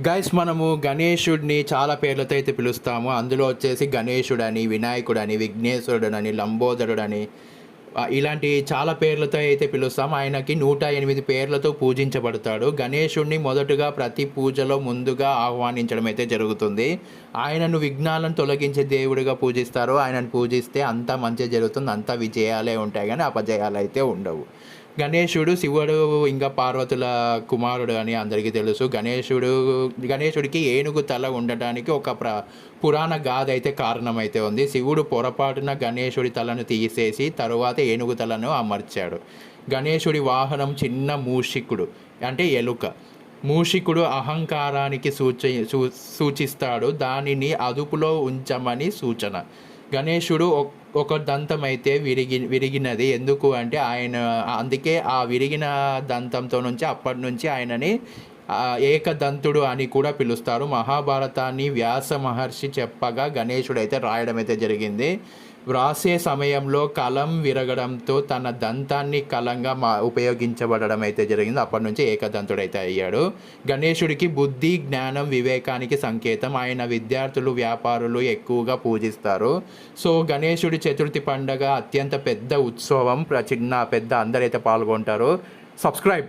Guys మనము గణేశుడిని చాలా పేర్లతో అయితే పిలుస్తాము. అందులో వచ్చేసి గణేశుడని, వినాయకుడని, విఘ్నేశ్వరుడని, లంబోదరుడని ఇలాంటి చాలా పేర్లతో అయితే పిలుస్తాం. ఆయనకి 108 పేర్లతో పూజించబడతాడు. గణేశుడిని మొదటగా ప్రతి పూజలో ముందుగా ఆహ్వానించడం అయితే జరుగుతుంది. ఆయనను విఘ్నాలను తొలగించే దేవుడిగా పూజిస్తారు. ఆయనను పూజిస్తే అంతా మంచి జరుగుతుంది, అంతా విజయాలే ఉంటాయి కానీ అపజయాలు అయితే ఉండవు. గణేశుడు శివుడు ఇంకా పార్వతుల కుమారుడు అని అందరికీ తెలుసు. గణేశుడికి ఏనుగు తల ఉండటానికి ఒక పురాణ గాథ అయితే కారణమైతే ఉంది. శివుడు పొరపాటున గణేశుడి తలను తీసేసి తరువాత ఏనుగు తలను అమర్చాడు. గణేశుడి వాహనం చిన్న మూషికుడు అంటే ఎలుక. మూషికుడు అహంకారానికి సూచిస్తాడు, దానిని అదుపులో ఉంచమని సూచన. గణేశుడు ఒక దంతమైతే విరిగినది. ఎందుకు అంటే అందుకే ఆ విరిగిన దంతంతో నుంచి అప్పటి నుంచి ఆయనని ఏకదంతుడు అని కూడా పిలుస్తారు. మహాభారతాన్ని వ్యాస మహర్షి చెప్పగా గణేశుడు అయితే రాయడం అయితే జరిగింది. వ్రాసే సమయంలో కలం విరగడంతో తన దంతాన్ని కలంగా ఉపయోగించబడడం అయితే జరిగింది. అప్పటి నుంచి ఏకదంతుడైతే అయ్యాడు. గణేశుడికి బుద్ధి, జ్ఞానం, వివేకానికి సంకేతం. ఆయన విద్యార్థులు, వ్యాపారులు ఎక్కువగా పూజిస్తారు. సో గణేశుడి చతుర్థి పండగ అత్యంత పెద్ద ఉత్సవం. చిన్న పెద్ద అందరైతే పాల్గొంటారు. సబ్స్క్రైబ్.